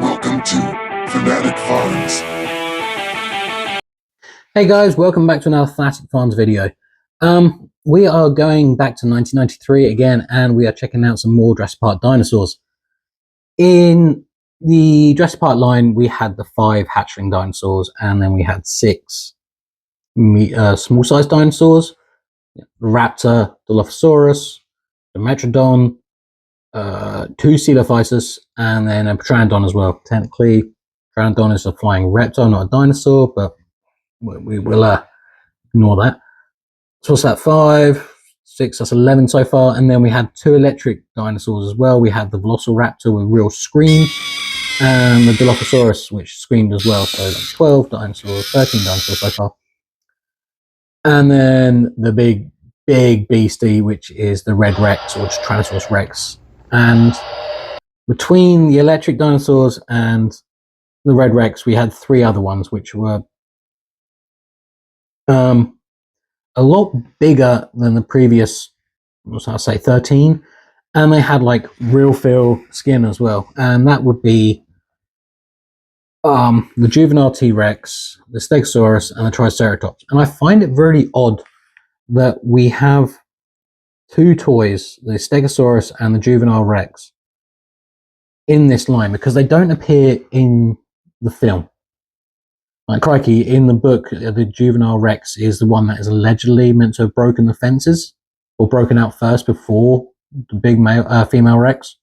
Welcome to Fanatic Farms. Hey guys, welcome back to another Fanatic Farms video. We are going back to 1993 again, and we are checking out some more Jurassic Park dinosaurs. In the Jurassic Park line, we had the 5 hatchling dinosaurs, and then we had 6 small-sized dinosaurs: the Raptor, Dilophosaurus, the Metrodon, 2 Coelophysis, and then a Pteranodon as well. Technically, Pteranodon is a flying reptile, not a dinosaur, but we will ignore that. So what's that? 5, 6, that's 11 so far. And then we had 2 electric dinosaurs as well. We had the Velociraptor with real scream, and the Dilophosaurus, which screamed as well. So that's 12 dinosaurs, 13 dinosaurs so far. And then the big beastie, which is the Red Rex, or Tyrannosaurus Rex. And between the electric dinosaurs and the Red Rex, we had 3 other ones, which were a lot bigger than the previous, what's I say, 13, and they had like real feel skin as well, and that would be the Juvenile T-Rex, the Stegosaurus, and the Triceratops. And I find it really odd that we have 2 toys, the Stegosaurus and the Juvenile Rex, in this line, because they don't appear in the film. Like, crikey, in the book, the Juvenile Rex is the one that is allegedly meant to have broken the fences, or broken out first before the big female Rex.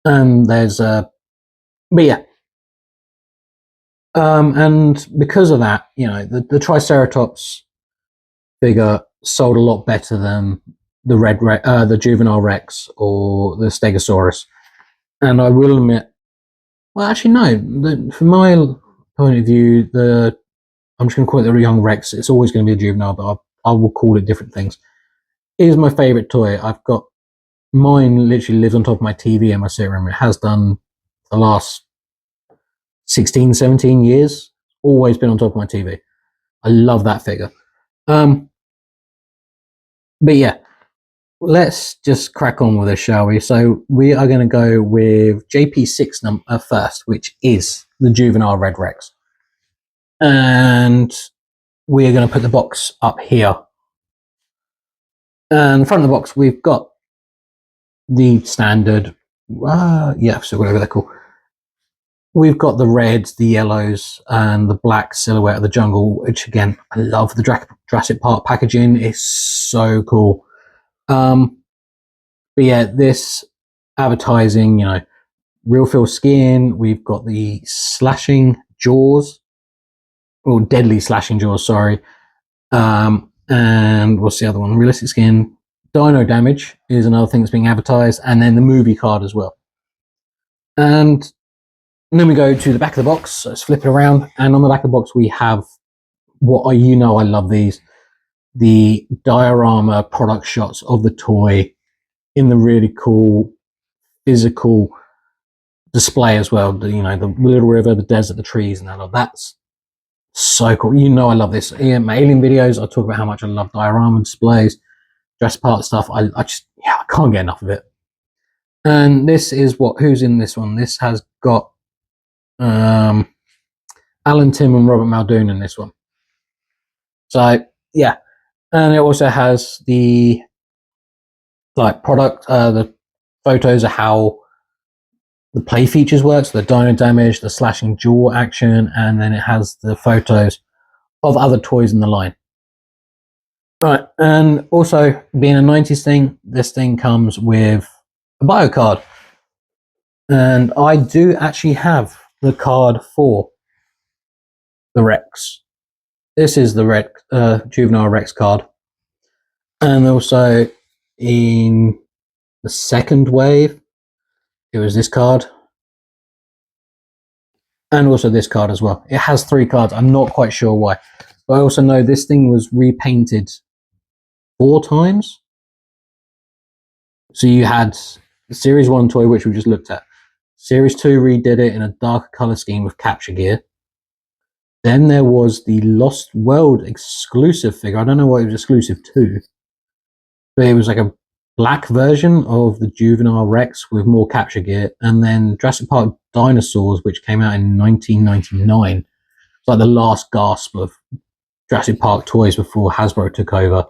And there's but yeah. And because of that, you know, the Triceratops figure sold a lot better than the Juvenile Rex or the Stegosaurus. And I will admit, well, actually no, from my point of view, I'm just going to call it the young Rex. It's always going to be a juvenile, but I will call it different things. It is my favourite toy. I've got mine. Literally lives on top of my TV in my sitting room. It has done the last 16, 17 years. Always been on top of my TV. I love that figure. But yeah, let's just crack on with this, shall we? So we are going to go with JP6 first, which is the Juvenile Red Rex. And we're going to put the box up here. And in the front of the box, we've got the standard, yeah, so whatever they're called. We've got the reds, the yellows, and the black silhouette of the jungle, which again, I love the Jurassic Park packaging. It's so cool. But yeah, this advertising, you know, real feel skin. We've got the slashing jaws, or deadly slashing jaws, sorry. And what's the other one? Realistic skin. Dino damage is another thing that's being advertised, and then the movie card as well. And then we go to the back of the box. So let's flip it around, and on the back of the box we have what I love these, the diorama product shots of the toy in the really cool physical display as well. The little river, the desert, the trees, and all that's so cool. I love this. In my alien videos, I talk about how much I love diorama displays, Jurassic Park stuff. I can't get enough of it. And this is who's in this one. This has got Alan Tim and Robert Muldoon in this one. So yeah, and it also has the product, the photos of how the play features work, so the dino damage, the slashing jaw action, and then it has the photos of other toys in the line. Right, and also being a 90s thing, this thing comes with a bio card. And I do actually have the card for the Rex. This is the Juvenile Rex card. And also in the second wave, it was this card. And also this card as well. It has 3 cards. I'm not quite sure why. But I also know this thing was repainted 4 times. So you had the Series 1 toy, which we just looked at. Series 2 redid it in a darker colour scheme with capture gear. Then there was the Lost World exclusive figure. I don't know what it was exclusive to, but it was like a black version of the Juvenile Rex with more capture gear, and then Jurassic Park Dinosaurs, which came out in 1999. It's like the last gasp of Jurassic Park toys before Hasbro took over.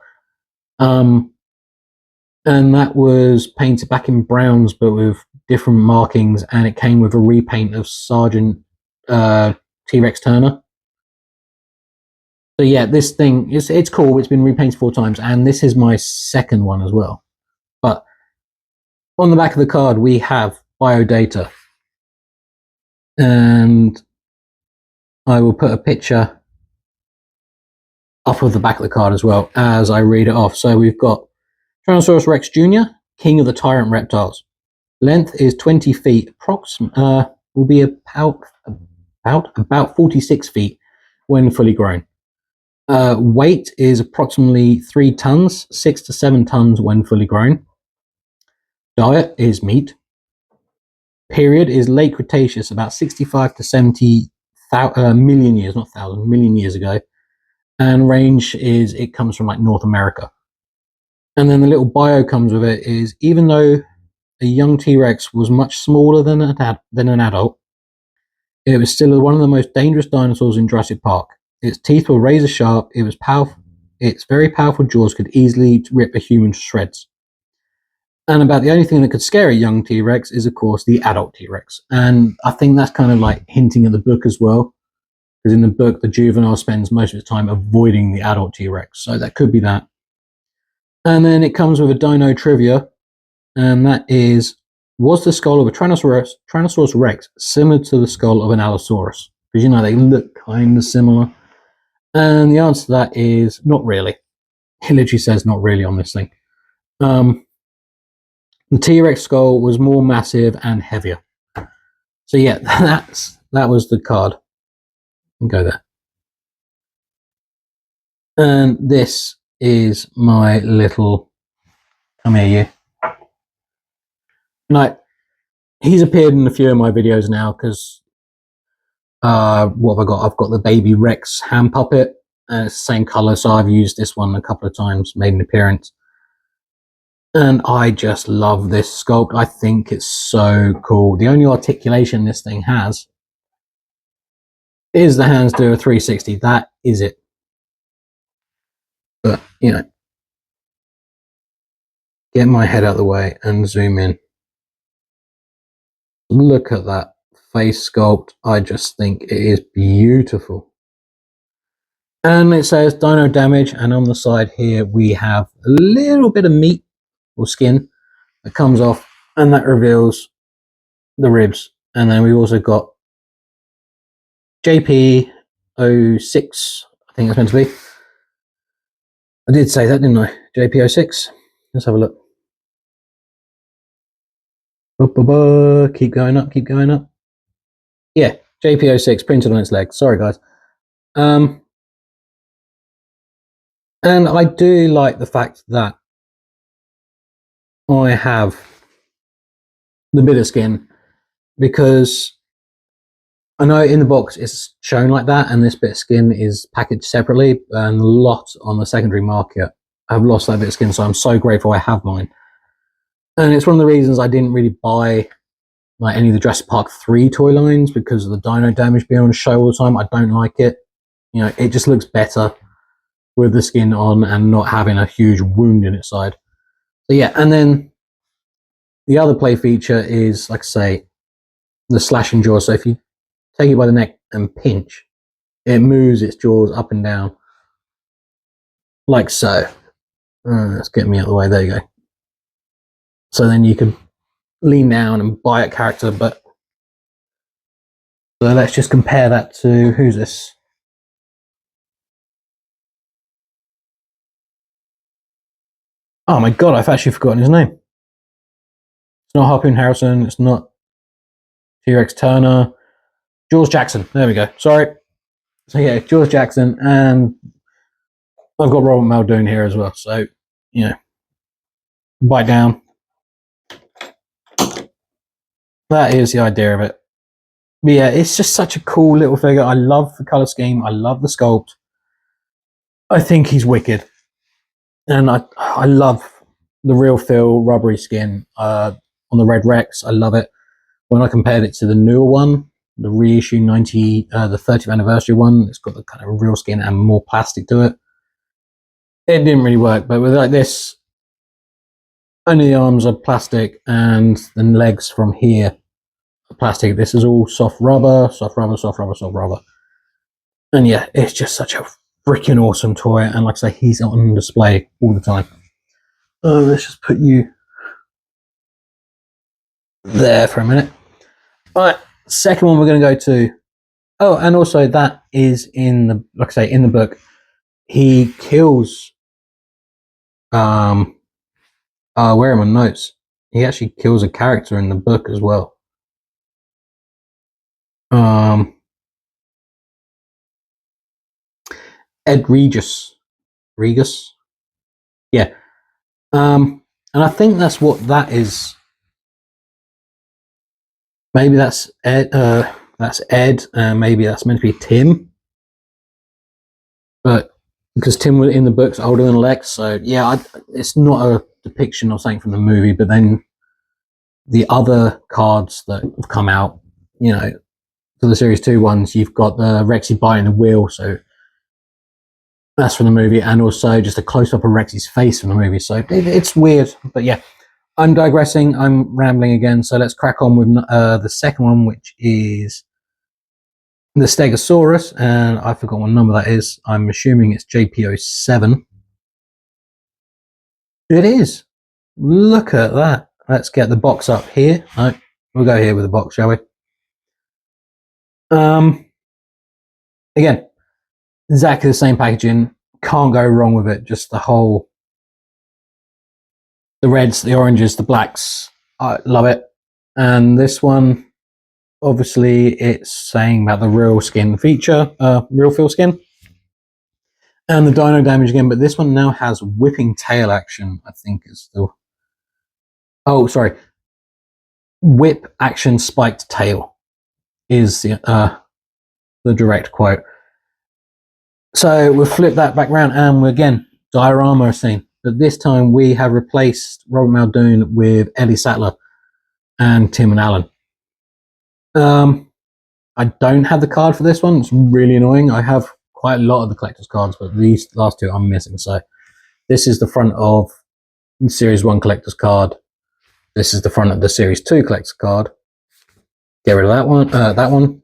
And that was painted back in browns, but with different markings, and it came with a repaint of Sergeant T-Rex Turner. So yeah, this thing it's cool. It's been repainted 4 times, and this is my second one as well. But on the back of the card, we have biodata, and I will put a picture up of the back of the card as well as I read it off. So we've got Tyrannosaurus Rex Jr., king of the tyrant reptiles. Length is 20 feet, will be about 46 feet when fully grown. Weight is approximately 3 tons, 6 to 7 tons when fully grown. Diet is meat. Period is late Cretaceous, about 65 to 70 million years, not thousand, million years ago. And range is, it comes from like North America. And then the little bio comes with it is, even though a young T-Rex was much smaller than an adult, it was still one of the most dangerous dinosaurs in Jurassic Park. Its teeth were razor sharp. It was powerful. Its very powerful jaws could easily rip a human to shreds. And about the only thing that could scare a young T-Rex is, of course, the adult T-Rex. And I think that's kind of like hinting at the book as well. Because in the book, the juvenile spends most of its time avoiding the adult T-Rex. So that could be that. And then it comes with a dino trivia. And that is, was the skull of a Tyrannosaurus Rex similar to the skull of an Allosaurus? Because, you know, they look kind of similar. And the answer to that is not really. It literally says not really on this thing. The T-Rex skull was more massive and heavier. So yeah, that was the card. Go there. And this is my little, come here you. Like, he's appeared in a few of my videos now because what have I got? I've got the baby Rex hand puppet, and it's the same color, so I've used this one a couple of times, made an appearance. And I just love this sculpt. I think it's so cool. The only articulation this thing has is the hands do a 360. That is it. But, you know, get my head out of the way and zoom in. Look at that face sculpt. I just think it is beautiful. And it says dino damage, and on the side here we have a little bit of meat or skin that comes off, and that reveals the ribs. And then we've also got JP06, I think that's meant to be. I did say that, didn't I? JP06. Let's have a look. Keep going up, keep going up. Yeah, JP06 printed on its leg. Sorry, guys. And I do like the fact that I have the bit of skin, because I know in the box it's shown like that, and this bit of skin is packaged separately, and a lot on the secondary market have lost that bit of skin, so I'm so grateful I have mine. And it's one of the reasons I didn't really buy like any of the Jurassic Park 3 toy lines, because of the dino damage being on show all the time. I don't like it. You know, it just looks better with the skin on and not having a huge wound in its side. So yeah, and then the other play feature is, like I say, the slashing jaws. So if you take it by the neck and pinch, it moves its jaws up and down like so. Let's get me out of the way. There you go. So then you can lean down and buy a character. But so let's just compare that to, who's this? Oh my god, I've actually forgotten his name. It's not Harpoon Harrison. It's not T-Rex Turner. Jules Jackson. There we go. Sorry. So yeah, Jules Jackson, and I've got Robert Muldoon here as well. So, you know, bite down. That is the idea of it. But yeah, it's just such a cool little figure. I love the color scheme. I love the sculpt. I think he's wicked. And I love the real feel rubbery skin on the Red Rex. I love it. When I compared it to the newer one, the reissue 90, the 30th anniversary one, it's got the kind of real skin and more plastic to it. It didn't really work, but with like this, only the arms are plastic and the legs from here are plastic. This is all soft rubber, soft rubber, soft rubber, soft rubber. And yeah, it's just such a freaking awesome toy. And like I say, he's on display all the time. Let's just put you there for a minute. All right, second one we're going to go to. Oh, and also that is in the, like I say, in the book, he kills. Where are my notes? He actually kills a character in the book as well. Ed Regis, yeah. And I think that's what that is. Maybe that's Ed. That's Ed, and maybe that's meant to be Tim. But because Tim was in the books older than Lex, so yeah, it's not a depiction of something from the movie. But then the other cards that have come out, you know, for the Series 2 ones, you've got the Rexy biting the wheel, so that's from the movie, and also just a close-up of Rexy's face from the movie. So it's weird, but yeah. I'm digressing, I'm rambling again, so let's crack on with the second one, which is the Stegosaurus, and I forgot what number that is. I'm assuming it's JP07. It is. Look at that. Let's get the box up here. No, we'll go here with the box, shall we? Again, exactly the same packaging. Can't go wrong with it. Just the whole, the reds, the oranges, the blacks. I love it. And this one, obviously, it's saying about the real skin feature, real feel skin, and the dino damage again. But this one now has whipping tail action. I think is the. Oh, sorry. Whip action spiked tail is the direct quote. So we'll flip that back around, and we're again diorama scene. But this time we have replaced Robert Muldoon with Ellie Sattler and Tim and Alan. I don't have the card for this one. It's really annoying. I have quite a lot of the collector's cards, but these last two I'm missing. So this is the front of the Series 1 collector's card. This is the front of the Series 2 collector's card. Get rid of that one.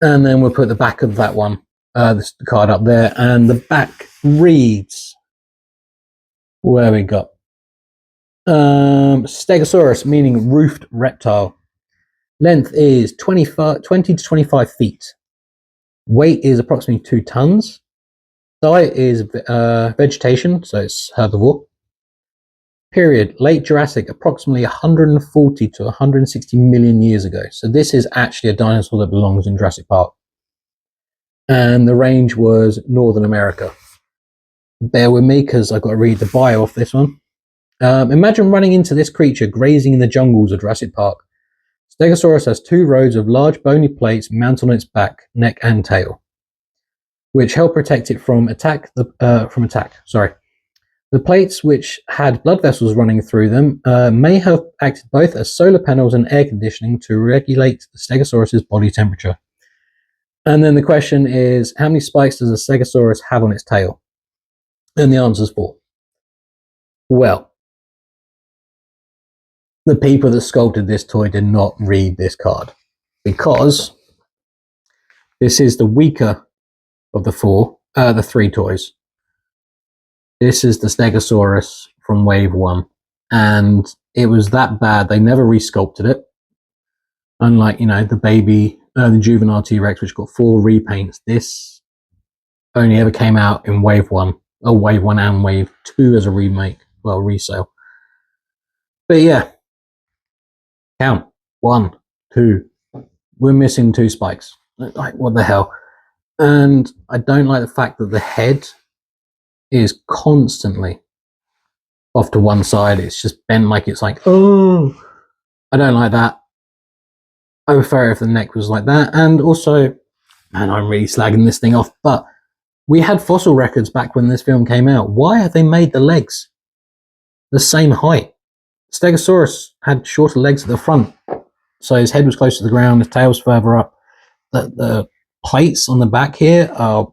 And then we'll put the back of that one, this card up there. And the back reads, where we got? Stegosaurus, meaning roofed reptile. Length is 20 to 25 feet. Weight is approximately 2 tons. Diet is vegetation, so it's herbivore. Period. Late Jurassic, approximately 140 to 160 million years ago. So this is actually a dinosaur that belongs in Jurassic Park. And the range was Northern America. Bear with me because I've got to read the bio off this one. Imagine running into this creature grazing in the jungles of Jurassic Park. Stegosaurus has 2 rows of large bony plates mounted on its back, neck, and tail, which help protect it from attack. The plates, which had blood vessels running through them, may have acted both as solar panels and air conditioning to regulate the Stegosaurus's body temperature. And then the question is, how many spikes does a Stegosaurus have on its tail? And the answer is 4. Well, the people that sculpted this toy did not read this card, because this is the weaker of the 3 toys. This is the Stegosaurus from Wave 1, and it was that bad they never resculpted it. Unlike, the baby, the Juvenile T-Rex, which got 4 repaints, this only ever came out in Wave 1, or Wave 1 and Wave 2 as a remake, well, resale. But yeah, count 1, 2. We're missing 2 spikes. Like, what the hell? And I don't like the fact that the head is constantly off to one side. It's just bent like it's like, oh, I don't like that. I would prefer if the neck was like that. And also, man, I'm really slagging this thing off, but we had fossil records back when this film came out. Why have they made the legs the same height. Stegosaurus had shorter legs at the front, so his head was close to the ground, his tail was further up. The plates on the back here are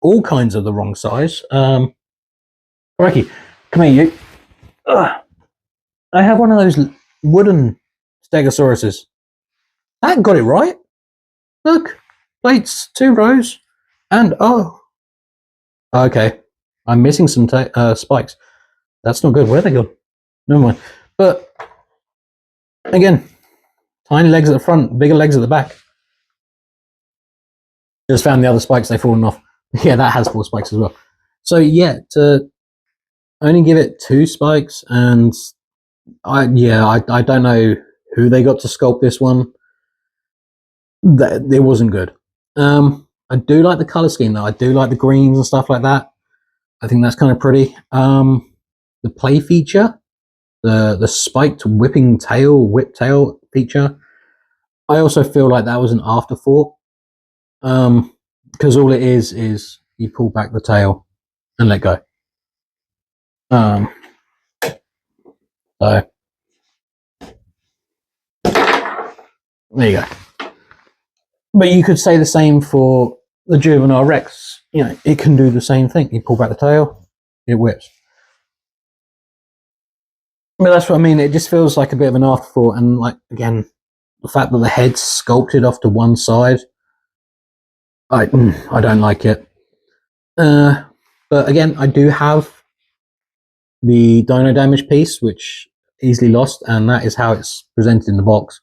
all kinds of the wrong size. Ricky, come here, you. Ugh. I have one of those wooden Stegosauruses. That got it right. Look, plates, 2 rows, and oh, okay. I'm missing some spikes. That's not good. Where are they gone? Never mind. But again, tiny legs at the front, bigger legs at the back. Just found the other spikes, they've fallen off. Yeah, that has 4 spikes as well. So yeah, to only give it 2 spikes, and I don't know who they got to sculpt this one. It wasn't good. I do like the color scheme though. I do like the greens and stuff like that. I think that's kind of pretty. The play feature, the spiked whip tail feature, I also feel like that was an afterthought. Because all it is you pull back the tail and let go. So there you go. But you could say the same for the Juvenile Rex. You know, it can do the same thing. You pull back the tail, it whips. But that's what I mean. It just feels like a bit of an afterthought. And like, again, the fact that the head's sculpted off to one side, I don't like it. But again, I do have the Dino Damage piece, which easily lost, and that is how it's presented in the box.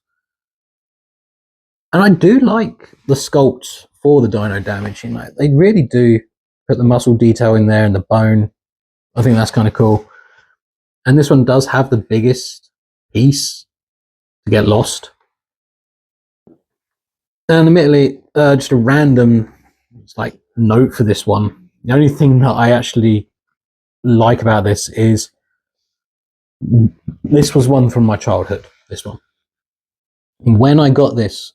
And I do like the sculpt for the Dino Damage. You know, they really do put the muscle detail in there and the bone. I think that's kind of cool. And this one does have the biggest piece to get lost. And admittedly, just a random like note for this one. The only thing that I actually like about this is this was one from my childhood. This one. When I got this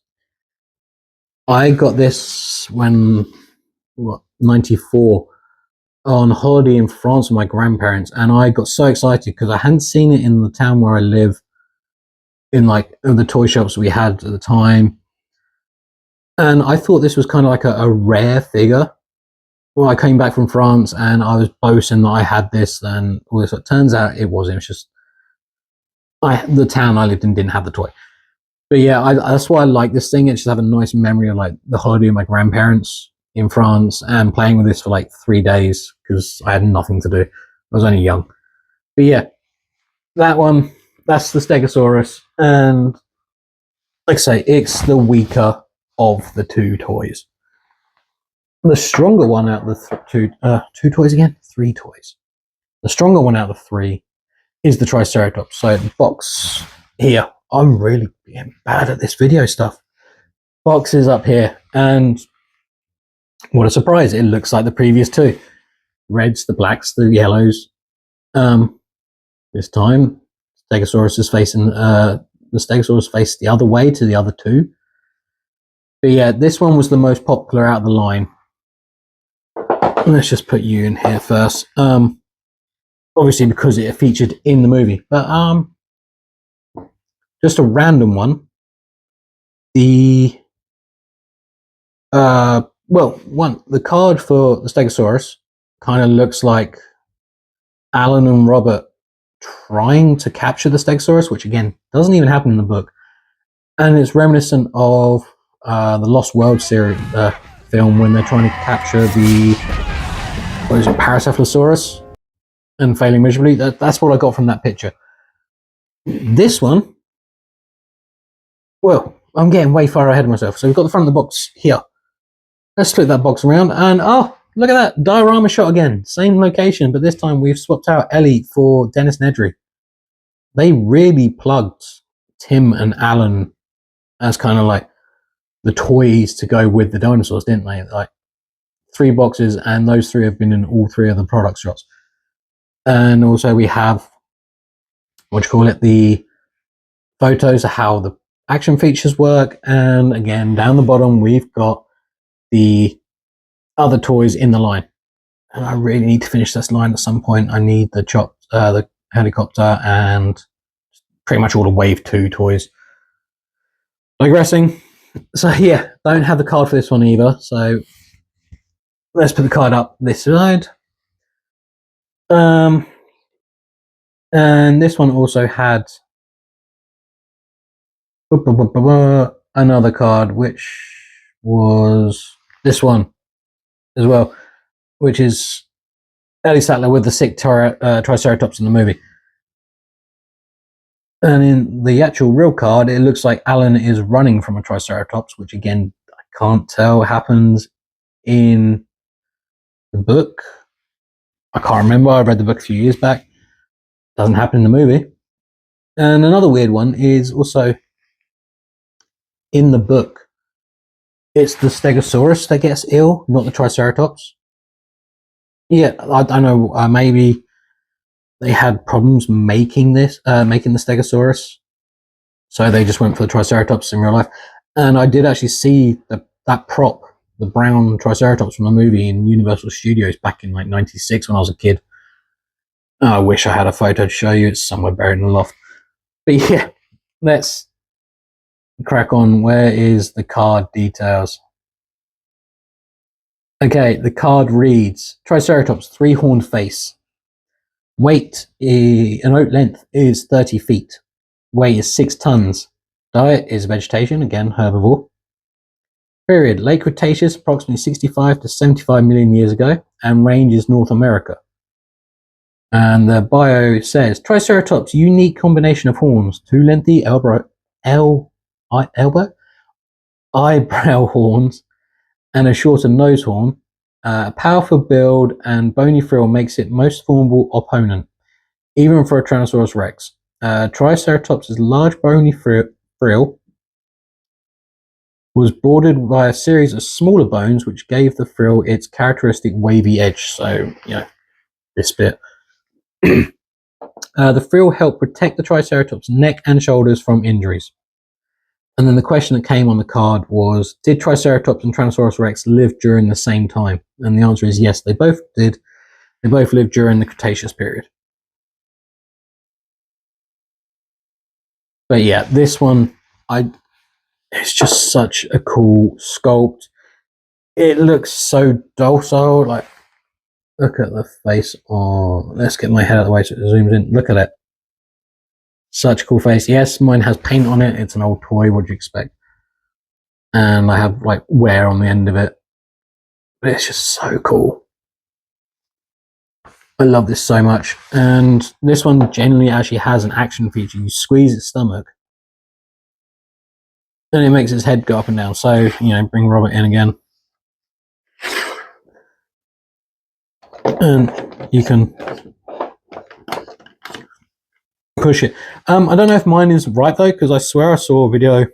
when, what, 94, on holiday in France with my grandparents, and I got so excited because I hadn't seen it in the town where I live, in like the toy shops we had at the time, and I thought this was kind of like a rare figure. Well, I came back from France and I was boasting that I had this, and all this. It turns out it wasn't. It was just the town I lived in didn't have the toy. But yeah, that's why I like this thing. It just have a nice memory of like the holiday with my grandparents in France and playing with this for like 3 days because I had nothing to do. I was only young. But yeah, that one, that's the Stegosaurus. And like I say, it's the weaker of the 2 toys. The stronger one out of the 2 toys again? 3 toys. The stronger one out of the 3 is the Triceratops. So the box here. I'm really being bad at this video stuff. Box is up here, and what a surprise! It looks like the previous 2. Reds, the blacks, the yellows. This time, Stegosaurus is facing the Stegosaurus faced the other way to the other 2. But yeah, this one was the most popular out of the line. Let's just put you in here first. Obviously because it featured in the movie, but just a random one. The the card for the Stegosaurus kind of looks like Alan and Robert trying to capture the Stegosaurus, which again doesn't even happen in the book, and it's reminiscent of the Lost World series film when they're trying to capture the Paracephalosaurus and failing miserably. That's what I got from that picture. This one, well, I'm getting way far ahead of myself. So we've got the front of the box here. Let's flip that box around, and oh, look at that diorama shot again. Same location, but this time we've swapped out Ellie for Dennis Nedry. They really plugged Tim and Alan as kind of like the toys to go with the dinosaurs, didn't they? Like 3 boxes, and those 3 have been in all 3 of the product shots. And also we have, the photos of how the action features work, and again down the bottom we've got the other toys in the line. And I really need to finish this line at some point. I need the helicopter, and pretty much all the Wave 2 toys. Digressing. So yeah, don't have the card for this one either. So let's put the card up this side. And this one also had another card, which was this one as well, which is Ellie Sattler with the sick Triceratops in the movie. And in the actual real card, it looks like Alan is running from a Triceratops, which again, I can't tell happens in the book. I can't remember. I read the book a few years back. Doesn't happen in the movie. And another weird one is also in the book. It's the Stegosaurus that gets ill, not the Triceratops. Yeah, I don't know. Maybe they had problems making the Stegosaurus, so they just went for the Triceratops in real life. And I did actually see that prop, the brown Triceratops from the movie in Universal Studios back in like '96 when I was a kid. I wish I had a photo to show you. It's somewhere buried in the loft. But yeah, let's crack on. Where is the card details? Okay, the card reads Triceratops, 3-horned face. Weight and oat length is 30 feet. Weight is 6 tons. Diet is vegetation, again herbivore. Period, late Cretaceous, approximately 65 to 75 million years ago, and range is North America. And the bio says Triceratops, unique combination of horns, 2 lengthy eyebrow horns, and a shorter nose horn. A powerful build and bony frill makes it most formidable opponent, even for a Tyrannosaurus rex. Triceratops' large bony frill was bordered by a series of smaller bones, which gave the frill its characteristic wavy edge. So, this bit. The frill helped protect the Triceratops' neck and shoulders from injuries. And then the question that came on the card was, did Triceratops and Tyrannosaurus rex live during the same time? And the answer is yes, they both did. They both lived during the Cretaceous period. But yeah, this one, it's just such a cool sculpt. It looks so docile. Like, look at the face. Oh, let's get my head out of the way so it zooms in. Look at it. Such a cool face. Yes, mine has paint on it. It's an old toy. What do you expect? And I have like wear on the end of it. But it's just so cool. I love this so much. And this one genuinely actually has an action feature. You squeeze its stomach and it makes its head go up and down. So, bring Robert in again. And you can push it. I don't know if mine is right though, because I swear I saw a video.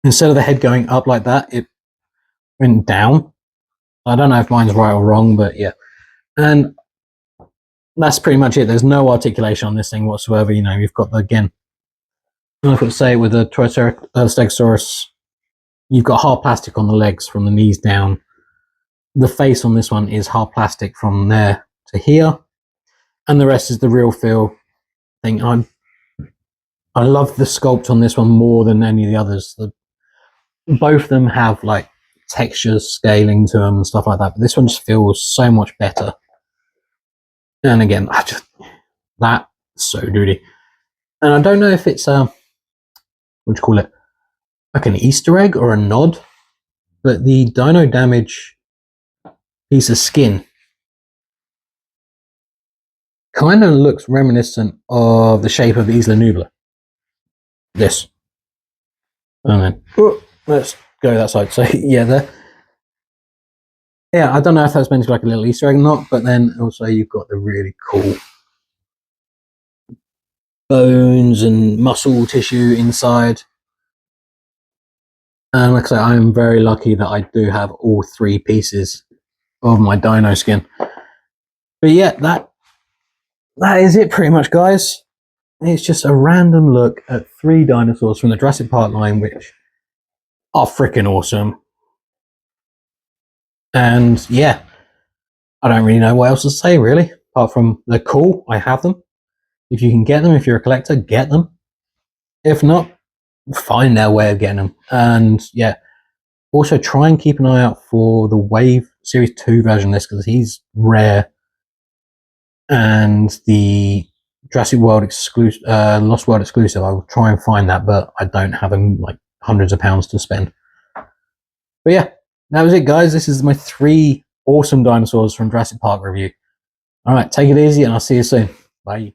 Instead of the head going up like that, it went down. I don't know if mine's right or wrong, but yeah. And that's pretty much it. There's no articulation on this thing whatsoever. You've got again, like I would say with the Stegosaurus, you've got hard plastic on the legs from the knees down. The face on this one is hard plastic from there to here, and the rest is the real feel thing. I love the sculpt on this one more than any of the others. Both of them have like textures, scaling to them and stuff like that, but this one just feels so much better. And again, that's so duty. And I don't know if it's what do you call it, like an Easter egg or a nod, but the Dino Damage piece of skin kind of looks reminiscent of the shape of Isla Nublar. This. And then let's go that side. So yeah, I don't know if that's meant to be like a little Easter egg or not, but then also you've got the really cool bones and muscle tissue inside. And like I say, I'm very lucky that I do have all 3 pieces of my dino skin. But yeah, that is it pretty much, guys. It's just a random look at 3 dinosaurs from the Jurassic Park line, which are freaking awesome. And yeah, I don't really know what else to say, really. Apart from they're cool, I have them. If you can get them, if you're a collector, get them. If not, find their way of getting them. And yeah, also try and keep an eye out for the Wave Series 2 version of this, because he's rare. And the Jurassic World exclusive, Lost World exclusive, I will try and find that, but I don't have them like hundreds of pounds to spend. But yeah, that was it, guys. This is my 3 awesome dinosaurs from Jurassic Park review. All right, take it easy, and I'll see you soon. Bye.